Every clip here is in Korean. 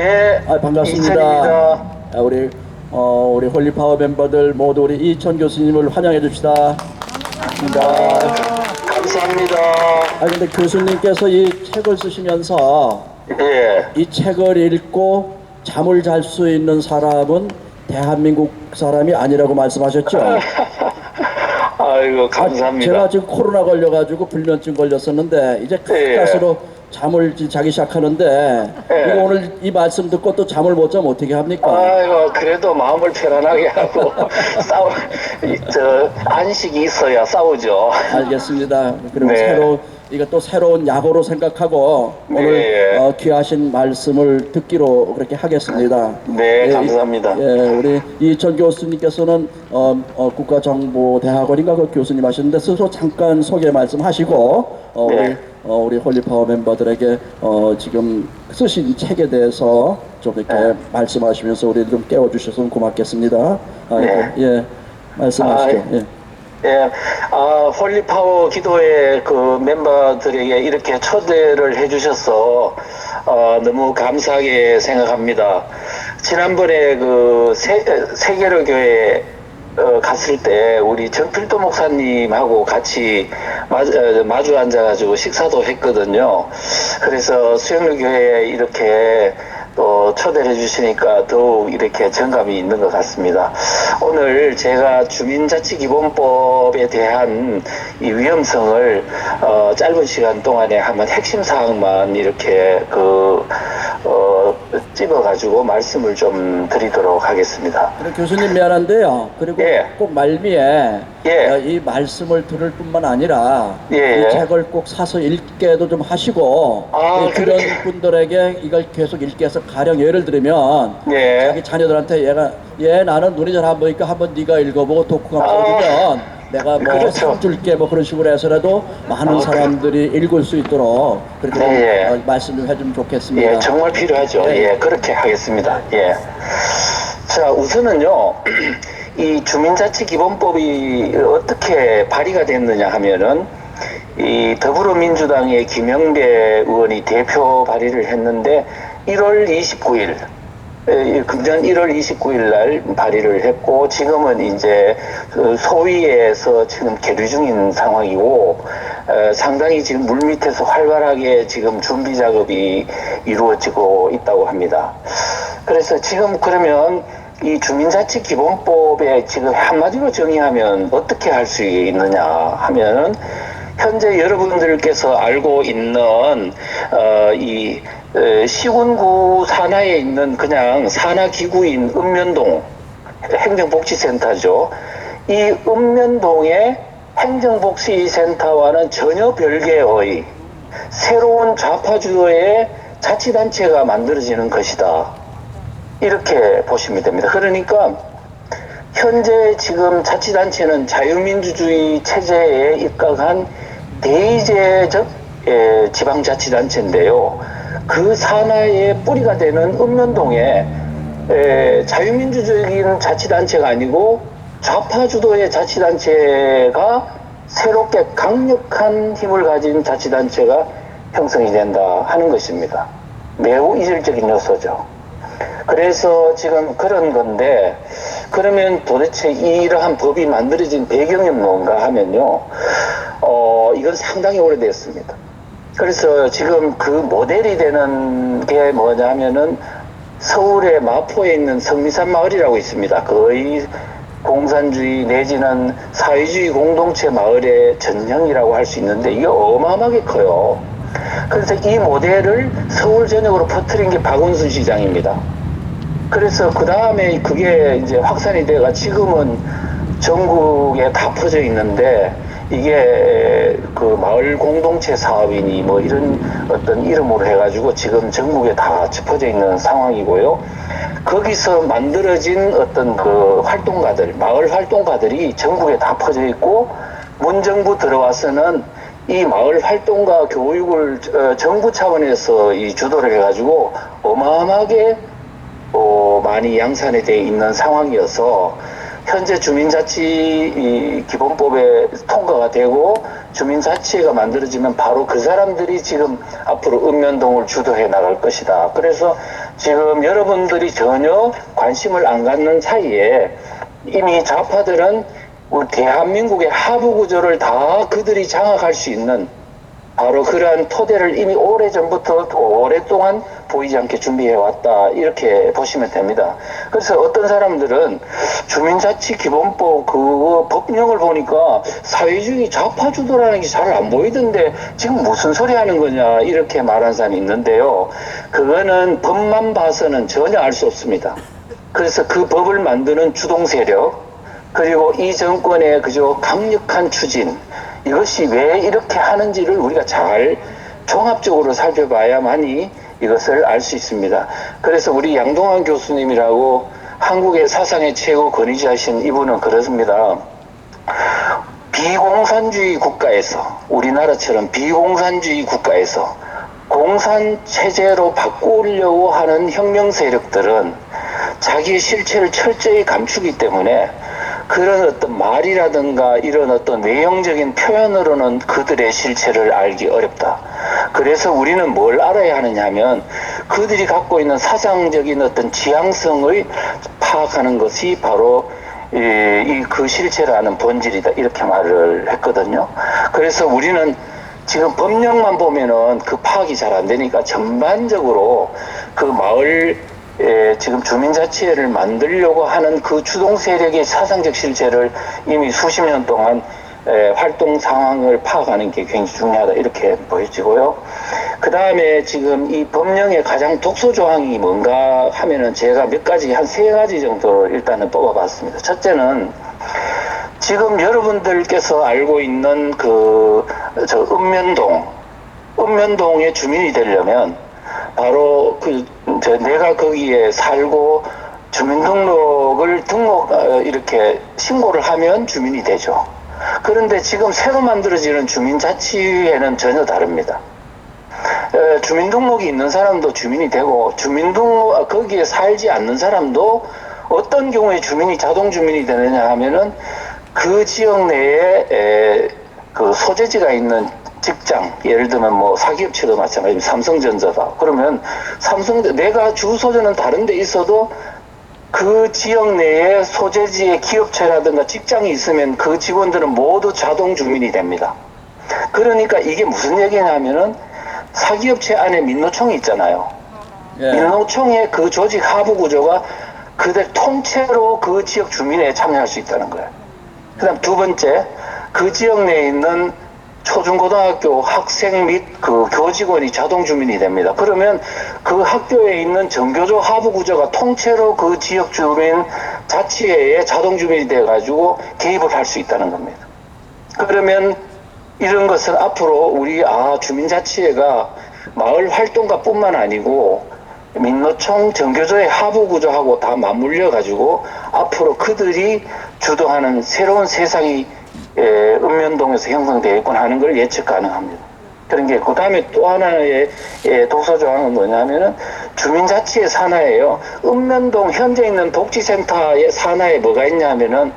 예, 반갑습니다. 이천입니다. 우리 홀리파워 멤버들 모두 우리 이천 교수님을 환영해 줍시다. 반갑습니다. 감사합니다. 근데 교수님께서 이 책을 쓰시면서 예, 이 책을 읽고 잠을 잘 수 있는 사람은 대한민국 사람이 아니라고 말씀하셨죠? 아이고 감사합니다. 제가 지금 코로나 걸려가지고 불면증 걸렸었는데 이제 예. 가스로 잠을 자기 시작하는데 예. 이거 오늘 이 말씀 듣고 또 잠을 못 자면 어떻게 합니까? 아이고 그래도 마음을 편안하게 하고 안식이 있어야 싸우죠. 알겠습니다. 그럼 네. 이거 새로운 야구로 생각하고 오늘 예. 귀하신 말씀을 듣기로 그렇게 하겠습니다. 네, 감사합니다. 우리 이천 교수님께서는 국가정보대학원인가 그 교수님 하시는데 스스로 잠깐 소개 말씀하시고 네. 우리 홀리파워 멤버들에게 지금 쓰신 책에 대해서 좀 이렇게 말씀하시면서 우리를 좀 깨워주셔서 고맙겠습니다. 네. 말씀하시죠. 예, 홀리파워 기도회 그 멤버들에게 이렇게 초대를 해주셔서 너무 감사하게 생각합니다. 지난번에 그 세계로 교회 갔을 때 우리 전필도 목사님하고 같이 마주 앉아가지고 식사도 했거든요. 그래서 수영로 교회에 이렇게 또 초대를 해주시니까 더욱 이렇게 정감이 있는 것 같습니다. 오늘 제가 주민자치기본법에 대한 이 위험성을 짧은 시간 동안에 한번 핵심 사항만 이렇게 찝어가지고 말씀을 좀 드리도록 하겠습니다. 교수님 미안한데요. 그리고 예. 꼭 말미에 예. 이 말씀을 들을 뿐만 아니라 예. 이 책을 꼭 사서 읽게도 좀 하시고 그런 그렇게. 분들에게 이걸 계속 읽게 해서 가령 예를 들면 예. 자기 자녀들한테 나는 눈이 잘 안 보니까 한번 네가 읽어보고 독후감 써주면 내가 그렇죠. 상 줄게 그런 식으로 해서라도 많은 사람들이 읽을 수 있도록 그렇게 좀 말씀 좀 해주면 좋겠습니다. 예, 정말 필요하죠. 네. 예, 그렇게 하겠습니다. 예. 자, 우선은요, 이 주민자치기본법이 어떻게 발의가 됐느냐 하면은, 이 더불어민주당의 김영배 의원이 대표 발의를 했는데, 1월 29일, 금년 1월 29일 날 발의를 했고, 지금은 이제 소위에서 지금 계류 중인 상황이고, 상당히 지금 물밑에서 활발하게 지금 준비 작업이 이루어지고 있다고 합니다. 그래서 지금 그러면 이 주민자치기본법에 지금 한마디로 정의하면 어떻게 할 수 있느냐 하면은 현재 여러분들께서 알고 있는 이 시군구 산하에 있는 그냥 산하기구인 읍면동 행정복지센터죠. 이 읍면동의 행정복지센터와는 전혀 별개의 새로운 좌파주도의 자치단체가 만들어지는 것이다. 이렇게 보시면 됩니다. 그러니까 현재 지금 자치단체는 자유민주주의 체제에 입각한 대의제적 지방자치단체인데요. 그 산하의 뿌리가 되는 읍면동에 자유민주적인 자치단체가 아니고 좌파주도의 자치단체가 새롭게 강력한 힘을 가진 자치단체가 형성이 된다 하는 것입니다. 매우 이질적인 요소죠. 그래서 지금 그런 건데, 그러면 도대체 이러한 법이 만들어진 배경이 뭔가 하면요, 이건 상당히 오래됐습니다. 그래서 지금 그 모델이 되는 게 뭐냐 하면은 서울의 마포에 있는 성미산 마을이라고 있습니다. 거의 공산주의 내지는 사회주의 공동체 마을의 전형이라고 할 수 있는데 이게 어마어마하게 커요. 그래서 이 모델을 서울 전역으로 퍼뜨린 게 박원순 시장입니다. 그래서 그 다음에 그게 이제 확산이 돼가 지금은 전국에 다 퍼져 있는데 이게 그 마을 공동체 사업이니 뭐 이런 어떤 이름으로 해가지고 지금 전국에 다 퍼져 있는 상황이고요. 거기서 만들어진 어떤 그 활동가들, 마을 활동가들이 전국에 다 퍼져 있고 문정부 들어와서는 이 마을 활동가 교육을 정부 차원에서 이 주도를 해가지고 어마어마하게 많이 양산이 되어 있는 상황이어서 현재 주민자치 기본법에 통과가 되고 주민자치가 만들어지면 바로 그 사람들이 지금 앞으로 읍면동을 주도해 나갈 것이다. 그래서 지금 여러분들이 전혀 관심을 안 갖는 사이에 이미 좌파들은 우리 대한민국의 하부 구조를 다 그들이 장악할 수 있는 바로 그러한 토대를 이미 오래전부터 오랫동안 보이지 않게 준비해왔다, 이렇게 보시면 됩니다. 그래서 어떤 사람들은 주민자치기본법 그 법령을 보니까 사회주의 좌파주도라는 게 잘 안 보이던데 지금 무슨 소리 하는 거냐, 이렇게 말하는 사람이 있는데요. 그거는 법만 봐서는 전혀 알 수 없습니다. 그래서 그 법을 만드는 주동세력, 그리고 이 정권의 그저 강력한 추진, 이것이 왜 이렇게 하는지를 우리가 잘 종합적으로 살펴봐야만이 이것을 알 수 있습니다. 그래서 우리 양동환 교수님이라고 한국의 사상의 최고 권위자신 이분은 그렇습니다. 비공산주의 국가에서, 우리나라처럼 비공산주의 국가에서 공산 체제로 바꾸려고 하는 혁명 세력들은 자기의 실체를 철저히 감추기 때문에 그런 어떤 말이라든가 이런 어떤 외형적인 표현으로는 그들의 실체를 알기 어렵다. 그래서 우리는 뭘 알아야 하느냐 하면 그들이 갖고 있는 사상적인 어떤 지향성을 파악하는 것이 바로 그 실체를 아는 본질이다, 이렇게 말을 했거든요. 그래서 우리는 지금 법령만 보면은 그 파악이 잘 안 되니까 전반적으로 그 마을 지금 주민자치회를 만들려고 하는 그 주동 세력의 사상적 실체를 이미 수십 년 동안 활동 상황을 파악하는 게 굉장히 중요하다, 이렇게 보여지고요. 그 다음에 지금 이 법령의 가장 독소 조항이 뭔가 하면은 제가 몇 가지, 한 세 가지 정도를 일단은 뽑아봤습니다. 첫째는 지금 여러분들께서 알고 있는 읍면동의 주민이 되려면 바로 내가 거기에 살고 주민등록을 이렇게 신고를 하면 주민이 되죠. 그런데 지금 새로 만들어지는 주민자치회는 전혀 다릅니다. 주민등록이 있는 사람도 주민이 되고 거기에 살지 않는 사람도 어떤 경우에 자동 주민이 되느냐 하면은 그 지역 내에 그 소재지가 있는 직장, 예를 들면 뭐 사기업체도 마찬가지입니다. 삼성전자다. 그러면 내가 주소지는 다른 데 있어도 그 지역 내에 소재지의 기업체라든가 직장이 있으면 그 직원들은 모두 자동 주민이 됩니다. 그러니까 이게 무슨 얘기냐면은 사기업체 안에 민노총이 있잖아요. 예. 민노총의 그 조직 하부 구조가 그들 통째로 그 지역 주민에 참여할 수 있다는 거예요. 그 다음 두 번째, 그 지역 내에 있는 초중고등학교 학생 및 그 교직원이 자동 주민이 됩니다. 그러면 그 학교에 있는 전교조 하부 구조가 통째로 그 지역 주민 자치회에 자동 주민이 돼가지고 개입을 할 수 있다는 겁니다. 그러면 이런 것은 앞으로 우리 주민자치회가 마을 활동가 뿐만 아니고 민노총 전교조의 하부 구조하고 다 맞물려 가지고 앞으로 그들이 주도하는 새로운 세상이 읍면동에서 형성되겠구나 하는 걸 예측 가능합니다. 그런 게 있고, 그다음에 또 하나의 독서 조항은 뭐냐면은 주민자치의 산하예요. 읍면동 현재 있는 복지센터의 산하에 뭐가 있냐면은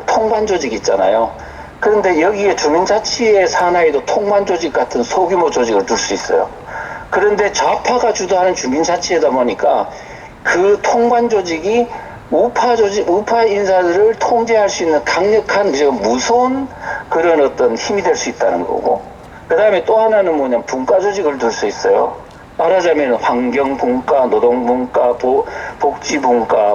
통관 조직 있잖아요. 그런데 여기에 주민자치의 산하에도 통관 조직 같은 소규모 조직을 둘 수 있어요. 그런데 좌파가 주도하는 주민자치이다 보니까 그 통관 조직이 우파 인사들을 통제할 수 있는 강력한 무서운 그런 어떤 힘이 될 수 있다는 거고, 그 다음에 또 하나는 뭐냐면 분과 조직을 둘 수 있어요. 말하자면 환경분과, 노동분과, 복지분과,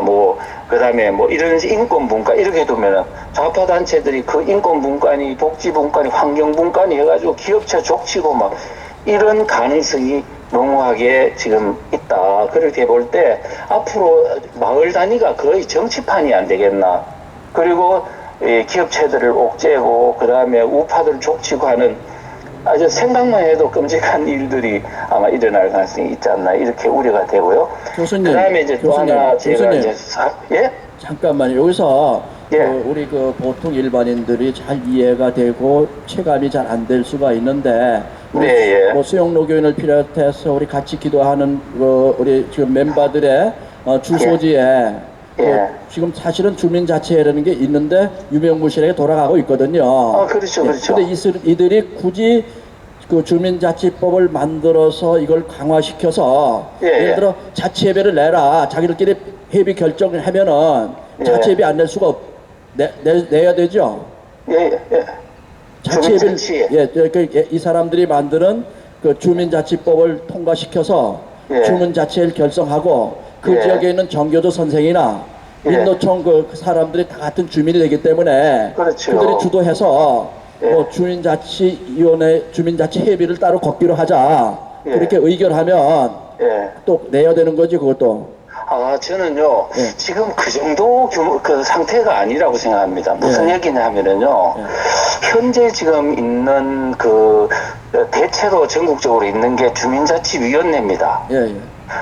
그 다음에 이런 인권분과 이렇게 두면은 좌파 단체들이 그 인권분과니, 복지분과니, 환경분과니 해가지고 기업체 족치고 이런 가능성이 농후하게 지금 있다. 그렇게 볼 때 앞으로 마을 단위가 거의 정치판이 안 되겠나. 그리고 기업체들을 옥죄고 그 다음에 우파들 족치고 하는 아주 생각만 해도 끔찍한 일들이 아마 일어날 가능성이 있지 않나, 이렇게 우려가 되고요. 교수님, 그 다음에 이제 또 하나 제가 잠깐만요. 여기서 예. 우리 보통 일반인들이 잘 이해가 되고 체감이 잘 안 될 수가 있는데, 수영로 교인을 비롯해서 우리 같이 기도하는 우리 지금 멤버들의 주소지에 지금 사실은 주민자치회라는 게 있는데 유명무실하게 돌아가고 있거든요. 그렇죠, 그렇죠. 근데 이들이 굳이 그 주민자치법을 만들어서 이걸 강화시켜서 예, 예를 예. 들어 자치예배를 내라. 자기들끼리 회비 결정을 하면은 예. 자치예배 안 낼 수가 내야 되죠. 예, 예. 자치예배를 주민자치. 이 사람들이 만드는 그 주민자치법을 통과시켜서 예. 주민자치를 결성하고 그 예. 지역에 있는 정교조 선생이나 예. 민노총 그 사람들이 다 같은 주민이 되기 때문에 그렇죠. 그들이 주도해서 예. 뭐 주민자치위원회 주민자치 회비를 따로 걷기로 하자. 예. 그렇게 의결하면 예. 또 내야 되는 거지 그것도. 아, 저는요, 예. 지금 그 정도 규모, 그 상태가 아니라고 생각합니다. 무슨 예. 얘기냐 하면은요, 예. 현재 지금 있는 그, 대체로 전국적으로 있는 게 주민자치위원회입니다. 예, 예.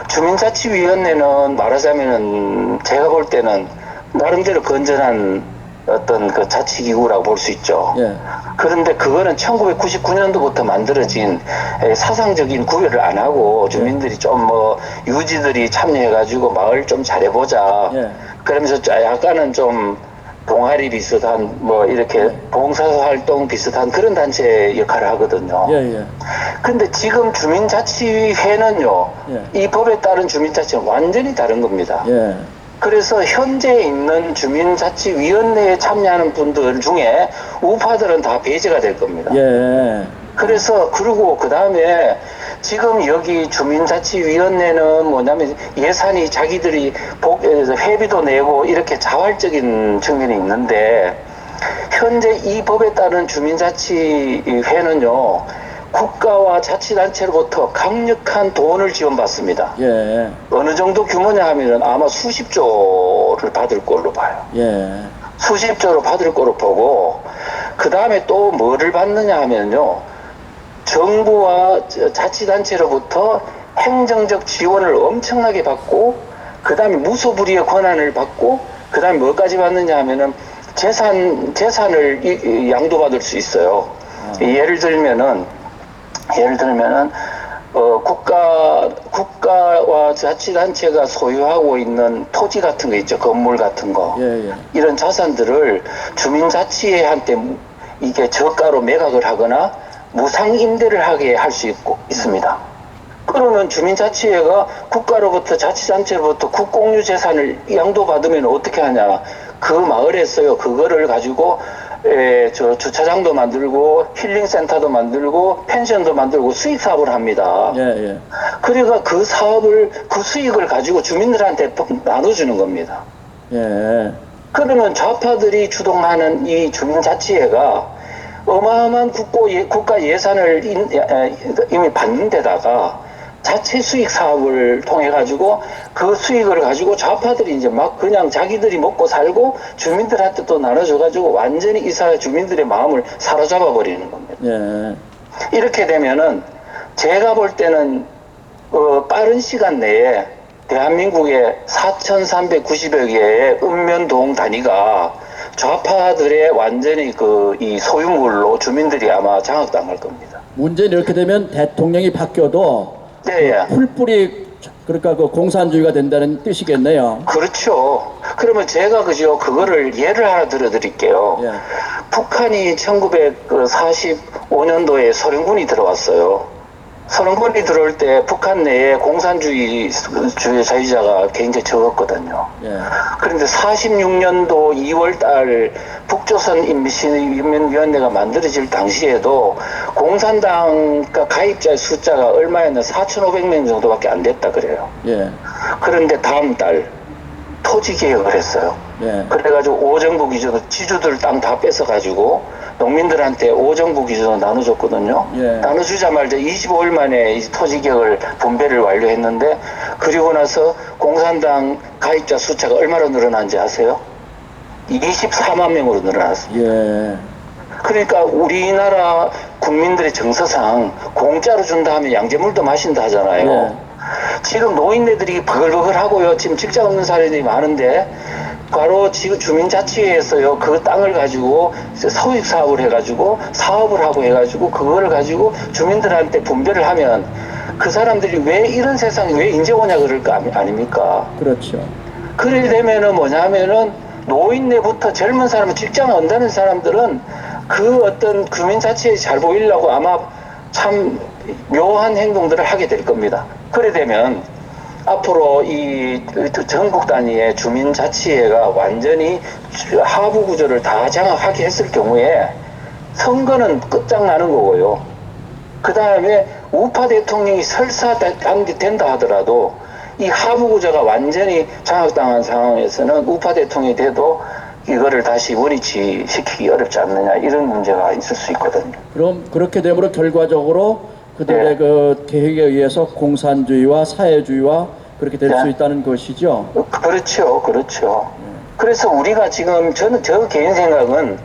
주민자치위원회는 말하자면은 제가 볼 때는 나름대로 건전한 어떤 그 자치기구라고 볼 수 있죠. 예. 그런데 그거는 1999년도부터 만들어진 사상적인 구별을 안 하고 주민들이 좀 뭐 유지들이 참여해가지고 마을 좀 잘해보자. 예. 그러면서 약간은 좀 동아리 비슷한 뭐 이렇게 봉사활동 비슷한 그런 단체 역할을 하거든요. 예, 예. 근데 지금 주민자치회는요, 예. 이 법에 따른 주민자치는 완전히 다른 겁니다. 예. 그래서 현재 있는 주민자치위원회에 참여하는 분들 중에 우파들은 다 배제가 될 겁니다. 예. 그래서 그리고 그 다음에 지금 여기 주민자치위원회는 뭐냐면 예산이 자기들이 회비도 내고 이렇게 자활적인 측면이 있는데 현재 이 법에 따른 주민자치회는요 국가와 자치단체로부터 강력한 돈을 지원받습니다. 예. 어느 정도 규모냐 하면은 아마 수십조를 받을 걸로 봐요. 예. 수십조로 받을 거로 보고 그 다음에 또 뭐를 받느냐 하면요 정부와 자치단체로부터 행정적 지원을 엄청나게 받고 그 다음에 무소불위의 권한을 받고 그 다음에 뭐까지 받느냐 하면은 재산을 양도받을 수 있어요. 예를 들면은 국가와 자치단체가 소유하고 있는 토지 같은 거 있죠. 건물 같은 거. 예, 예. 이런 자산들을 주민자치회한테 이게 저가로 매각을 하거나 무상 임대를 하게 할 수 있습니다. 그러면 주민자치회가 국가로부터 자치단체로부터 국공유 재산을 양도받으면 어떻게 하냐. 그 마을에서요. 그거를 가지고 저 주차장도 만들고 힐링센터도 만들고 펜션도 만들고 수익사업을 합니다. 예, 예. 그러니까 그 수익을 가지고 주민들한테 나눠주는 겁니다. 예. 그러면 좌파들이 주동하는 이 주민자치회가 어마어마한 국가 예산을 이미 받는 데다가 자체 수익 사업을 통해 가지고 그 수익을 가지고 좌파들이 이제 막 그냥 자기들이 먹고 살고 주민들한테 또 나눠줘 가지고 완전히 이 사회 주민들의 마음을 사로잡아 버리는 겁니다. 예. 이렇게 되면은 제가 볼 때는 빠른 시간 내에 대한민국의 4,390여 개의 읍면동 단위가 좌파들의 완전히 이 소유물로 주민들이 아마 장악당할 겁니다. 문제는 이렇게 되면 대통령이 바뀌어도 네, 예. 풀뿌리 그러니까 그 공산주의가 된다는 뜻이겠네요. 그렇죠. 그러면 제가 그거를 예를 하나 들어드릴게요. 예. 북한이 1945년도에 소련군이 들어왔어요. 소련군이 들어올 때 북한 내에 공산주의 자유자가 굉장히 적었거든요. 예. 그런데 46년도 2월 달 북조선 인민위원회가 만들어질 당시에도 공산당 가입자 숫자가 얼마였나 4,500명 정도밖에 안 됐다 그래요. 예. 그런데 다음 달 토지 개혁을 했어요. 예. 그래가지고 오정부 기준으로 지주들 땅 다 뺏어가지고 농민들한테 오정부 기준으로 나눠줬거든요. 예. 나눠주자마자 25일 만에 이 토지 개혁을 분배를 완료했는데 그리고 나서 공산당 가입자 숫자가 얼마로 늘어난지 아세요? 24만 명으로 늘어났습니다. 예. 그러니까 우리나라 국민들의 정서상 공짜로 준다 하면 양재물도 마신다 하잖아요. 예. 지금 노인네들이 버글버글 하고요. 지금 직장 없는 사람들이 많은데 바로 지금 주민자치회에서요 그 땅을 가지고 소익 사업을 해가지고 사업을 하고 해가지고 그거를 가지고 주민들한테 분배를 하면 그 사람들이 왜 이런 세상에 왜 이제 오냐 그럴 거 아닙니까? 그렇죠. 그래 되면은 뭐냐면은 노인네부터 젊은 사람은 직장 온다는 사람들은 그 어떤 주민자치에 잘 보이려고 아마 참 묘한 행동들을 하게 될 겁니다. 그래 되면 앞으로 이 전국 단위의 주민자치회가 완전히 하부 구조를 다 장악하게 했을 경우에 선거는 끝장나는 거고요. 그 다음에 우파 대통령이 설사 된다 하더라도 이 하부 구조가 완전히 장악당한 상황에서는 우파 대통령이 돼도 이거를 다시 원위치시키기 어렵지 않느냐, 이런 문제가 있을 수 있거든요. 그럼 그렇게 되므로 결과적으로 그들의 그 계획에 의해서 공산주의와 사회주의와 그렇게 될 수 있다는 것이죠. 그렇죠, 그렇죠. 그래서 우리가 지금 저 개인 생각은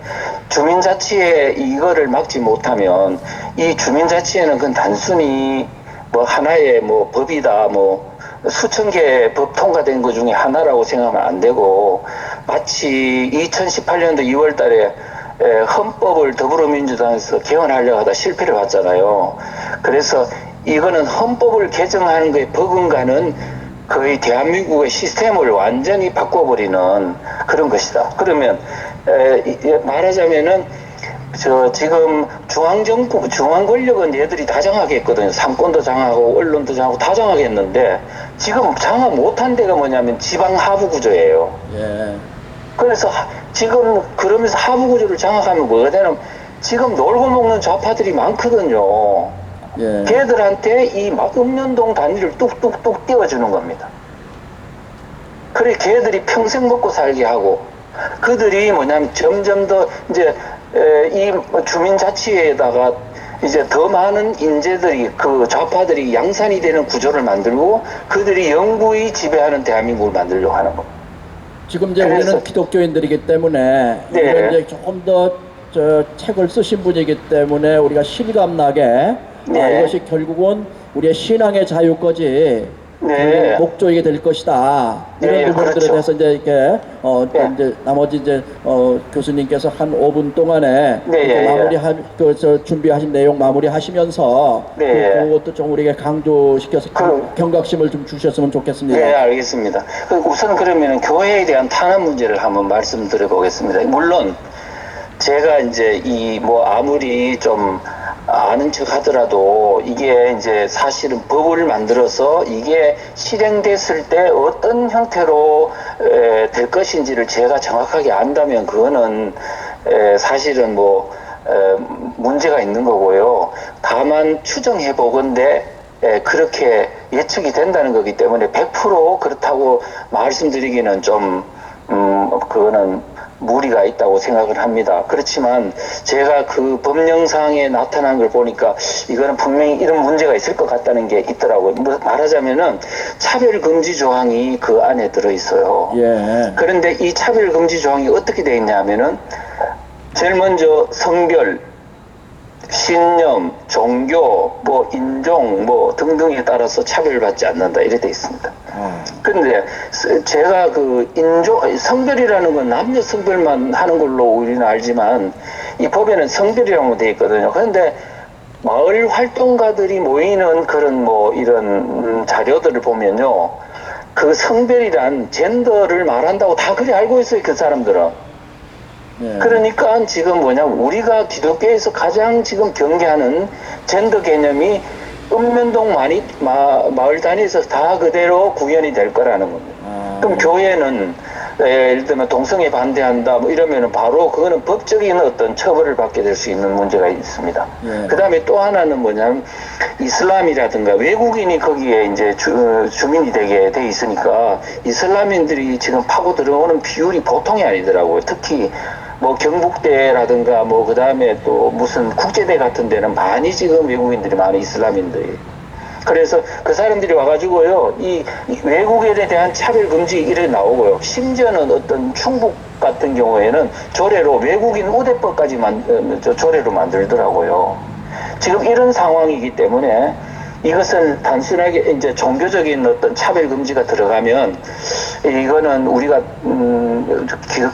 주민자치에 이거를 막지 못하면 이 주민자치에는 그건 단순히 뭐 하나의 뭐 법이다, 뭐 수천 개의 법 통과된 것 중에 하나라고 생각하면 안 되고, 마치 2018년도 2월 달에 헌법을 더불어민주당에서 개헌하려고 하다 실패를 봤잖아요. 그래서 이거는 헌법을 개정하는 거에 버금가는 거의 대한민국의 시스템을 완전히 바꿔버리는 그런 것이다. 그러면 말하자면은 지금 중앙정부, 중앙 권력은 얘들이 다 장악했거든요. 상권도 장악하고 언론도 장악하고 다 장악했는데 지금 장악 못한 데가 뭐냐면 지방 하부 구조예요. 예. 그래서 지금 그러면서 하부 구조를 장악하면 뭐가 되냐면 지금 놀고 먹는 좌파들이 많거든요. 예. 걔들한테 이 읍면동 단위를 뚝뚝뚝 띄워주는 겁니다. 그래 걔들이 평생 먹고 살게 하고, 그들이 뭐냐면 점점 더 이제 이 주민자치에다가 이제 더 많은 인재들이, 그 좌파들이 양산이 되는 구조를 만들고 그들이 영구히 지배하는 대한민국을 만들려고 하는 겁니다. 지금 이제 우리는 기독교인들이기 때문에 네. 이런 이제 조금 더 책을 쓰신 분이기 때문에 우리가 실감나게 네. 이것이 결국은 우리의 신앙의 자유까지 네. 목적이 될 것이다. 이런 네, 부분들에 그렇죠. 대해서 이제 이렇게 네. 이제 나머지 이제 교수님께서 한 5분 동안에 네, 준비하신 내용 마무리하시면서 네. 그것도 좀 우리에게 강조시켜서 경각심을 좀 주셨으면 좋겠습니다. 네, 알겠습니다. 우선 그러면 교회에 대한 탄압 문제를 한번 말씀드려 보겠습니다. 물론 제가 이제 아무리 좀 아는 척 하더라도 이게 이제 사실은 법을 만들어서 이게 실행됐을 때 어떤 형태로 될 것인지를 제가 정확하게 안다면 그거는 사실은 문제가 있는 거고요. 다만 추정해 보건대 그렇게 예측이 된다는 거기 때문에 100% 그렇다고 말씀드리기는 좀 그거는 무리가 있다고 생각을 합니다. 그렇지만 제가 그 법령상에 나타난 걸 보니까 이거는 분명히 이런 문제가 있을 것 같다는 게 있더라고요. 말하자면은 차별금지 조항이 그 안에 들어있어요. 예. 그런데 이 차별금지 조항이 어떻게 되어 있냐면은 제일 먼저 성별, 신념, 종교, 인종, 등등에 따라서 차별받지 않는다, 이렇게 되어 있습니다. 근데 제가 성별이라는 건 남녀 성별만 하는 걸로 우리는 알지만 이 법에는 성별이라고 되어 있거든요. 그런데 마을 활동가들이 모이는 그런 이런 자료들을 보면요, 그 성별이란 젠더를 말한다고 다 그리 알고 있어요, 그 사람들은. 네. 그러니까 지금 우리가 기독교에서 가장 지금 경계하는 젠더 개념이 읍면동 마을 단위에서 다 그대로 구현이 될 거라는 겁니다. 그럼 교회는 예를 들면 동성애 반대한다 이러면은 바로 그거는 법적인 어떤 처벌을 받게 될 수 있는 문제가 있습니다. 예. 그 다음에 또 하나는 뭐냐면 이슬람이라든가 외국인이 거기에 이제 주민이 되게 돼 있으니까 이슬람인들이 지금 파고 들어오는 비율이 보통이 아니더라고요. 특히 경북대라든가 그 다음에 또 무슨 국제대 같은 데는 많이 지금 외국인들이 많은 이슬람인들이. 그래서 그 사람들이 와가지고요, 이 외국에 대한 차별금지 이래 나오고요. 심지어는 어떤 충북 같은 경우에는 조례로 외국인 우대법까지 조례로 만들더라고요. 지금 이런 상황이기 때문에 이것은 단순하게 이제 종교적인 어떤 차별금지가 들어가면 이거는 우리가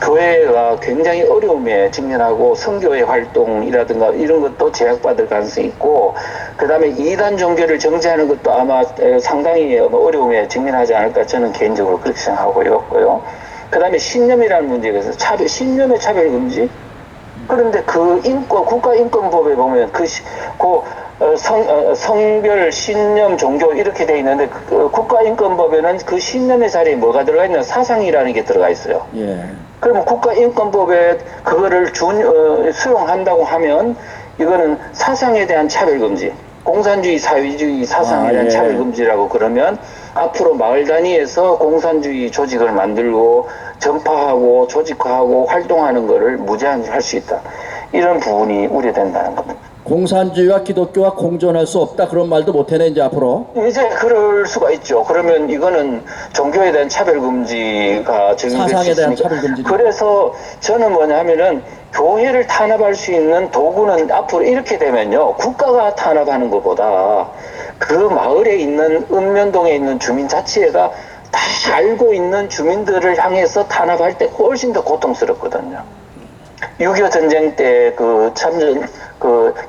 교회가 굉장히 어려움에 직면하고 선교의 활동이라든가 이런 것도 제약받을 가능성이 있고, 그 다음에 이단 종교를 정지하는 것도 아마 상당히 어려움에 직면하지 않을까 저는 개인적으로 그렇게 생각하고 있고요. 그 다음에 신념이라는 문제에 대해서 신념의 차별금지. 그런데 국가인권법에 보면 성별, 신념, 종교 이렇게 돼 있는데 국가인권법에는 그 신념의 자리에 뭐가 들어가 있냐? 사상이라는 게 들어가 있어요. 예. 그러면 국가인권법에 그거를 수용한다고 하면 이거는 사상에 대한 차별금지, 공산주의, 사회주의 사상에 대한 예. 차별금지라고 그러면 앞으로 마을 단위에서 공산주의 조직을 만들고 전파하고 조직화하고 활동하는 것을 무제한으로 할 수 있다. 이런 부분이 우려된다는 겁니다. 공산주의와 기독교가 공존할 수 없다 그런 말도 못해내 이제 앞으로. 이제 그럴 수가 있죠. 그러면 이거는 종교에 대한 차별금지가 적용될 수 사상에 대한 있으니까. 차별금지. 그래서 저는 뭐냐면은 교회를 탄압할 수 있는 도구는 앞으로 이렇게 되면요. 국가가 탄압하는 것보다 그 마을에 있는 읍면동에 있는 주민자치회가 다 알고 있는 주민들을 향해서 탄압할 때 훨씬 더 고통스럽거든요. 6.25 전쟁 때 그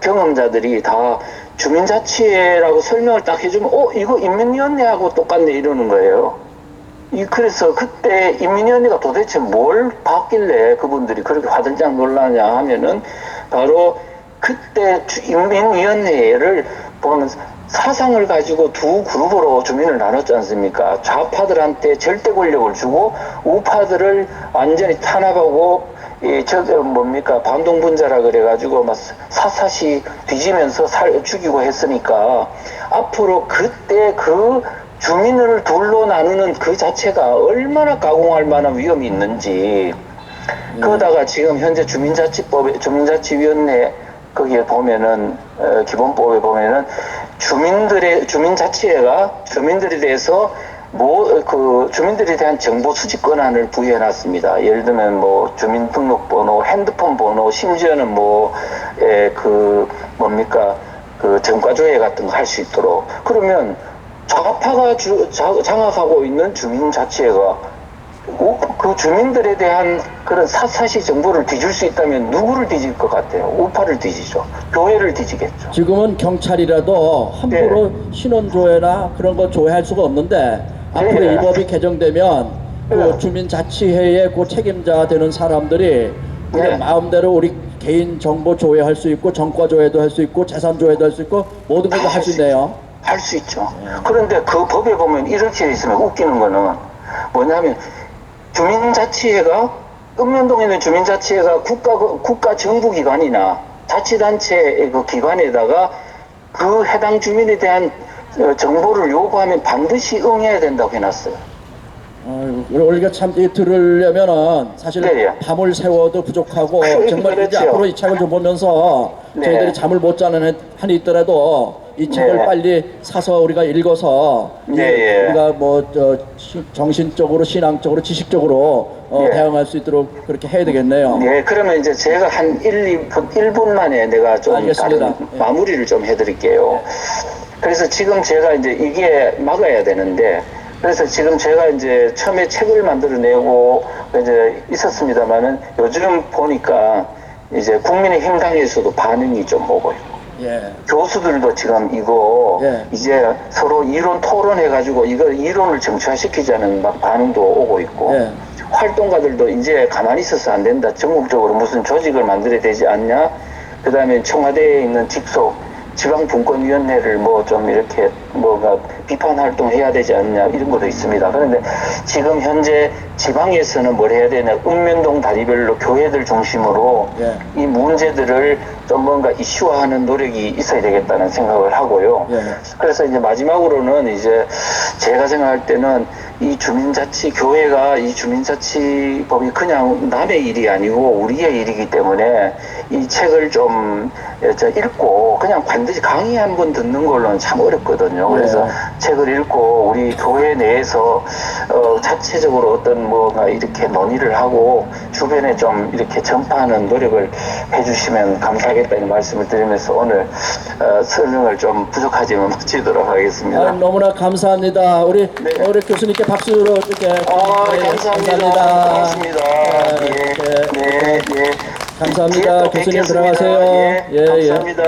경험자들이 다 주민자치회라고 설명을 딱 해주면, 이거 인민위원회하고 똑같네 이러는 거예요. 그래서 그때 인민위원회가 도대체 뭘 봤길래 그분들이 그렇게 화들짝 놀라냐 하면은 바로 그때 인민위원회를 보면 사상을 가지고 두 그룹으로 주민을 나눴지 않습니까? 좌파들한테 절대 권력을 주고 우파들을 완전히 탄압하고 반동분자라 그래가지고 막 사사시 뒤지면서 죽이고 했으니까 앞으로 그때 그 주민을 둘로 나누는 그 자체가 얼마나 가공할 만한 위험이 있는지. 그러다가 지금 현재 주민자치위원회 거기에 보면은 기본법에 보면은 주민자치회가 주민들에 대해서 주민들에 대한 정보 수집 권한을 부여해 놨습니다. 예를 들면 주민등록번호, 핸드폰 번호, 심지어는 전과조회 같은 거 할 수 있도록. 그러면 좌파가 장악하고 있는 주민자치회가 그 주민들에 대한 그런 사사시 정보를 뒤질 수 있다면 누구를 뒤질 것 같아요? 우파를 뒤지죠. 교회를 뒤지겠죠. 지금은 경찰이라도 함부로 신원조회나 그런 거 조회할 수가 없는데 앞으로 이 법이 개정되면 그 주민자치회의 그 책임자 되는 사람들이 그냥 마음대로 우리 개인 정보 조회할 수 있고 정과 조회도 할 수 있고 재산 조회도 할 수 있고 모든 걸 다 할 수 있네요. 할 수 있죠. 그런데 그 법에 보면 이렇게 있으면 웃기는 거는 뭐냐면 주민자치회가 읍면동에 있는 주민자치회가 국가 정부기관이나 자치단체 그 기관에다가 그 해당 주민에 대한 정보를 요구하면 반드시 응해야 된다고 해놨어요. 우리가 참 들으려면은 사실 밤을 새워도 부족하고 정말 그렇죠. 이제 앞으로 이 책을 좀 보면서 저희들이 잠을 못 자는 한이 있더라도 이 책을 빨리 사서 우리가 읽어서 우리가 정신적으로, 신앙적으로, 지식적으로 대응할 수 있도록 그렇게 해야 되겠네요. 네, 그러면 이제 제가 한 1분 만에 내가 좀 알겠습니다. 다른 마무리를 좀 해드릴게요. 그래서 지금 제가 이제 이게 막아야 되는데, 그래서 지금 제가 이제 처음에 책을 만들어내고 이제 있었습니다만은 요즘 보니까 이제 국민의힘 당에서도 반응이 좀 오고 있고. 교수들도 지금 이거 이제 서로 이론 토론해가지고 이거 이론을 정치화시키자는 막 반응도 오고 있고 활동가들도 이제 가만히 있어서 안 된다. 전국적으로 무슨 조직을 만들어야 되지 않냐. 그 다음에 청와대에 있는 지방분권위원회를 좀 이렇게 비판 활동해야 되지 않냐 이런 것도 있습니다. 그런데 지금 현재 지방에서는 뭘 해야 되냐, 읍면동 다리별로 교회들 중심으로 이 문제들을 좀 뭔가 이슈화하는 노력이 있어야 되겠다는 생각을 하고요. 그래서 이제 마지막으로는 이제 제가 생각할 때는 이 교회가 이 주민자치법이 그냥 남의 일이 아니고 우리의 일이기 때문에 이 책을 좀 읽고 그냥 반드시 강의 한 번 듣는 걸로는 참 어렵거든요. 그래서 책을 읽고 우리 교회 내에서 자체적으로 어떤 이렇게 논의를 하고 주변에 좀 이렇게 전파하는 노력을 해주시면 감사하겠다는 말씀을 드리면서 오늘 설명을 좀 부족하지만 마치도록 하겠습니다. 너무나 감사합니다. 우리 교수님께 박수로 이렇게 감사합니다. 고맙습니다. 감사합니다. 교수님 들어가세요. 감사합니다.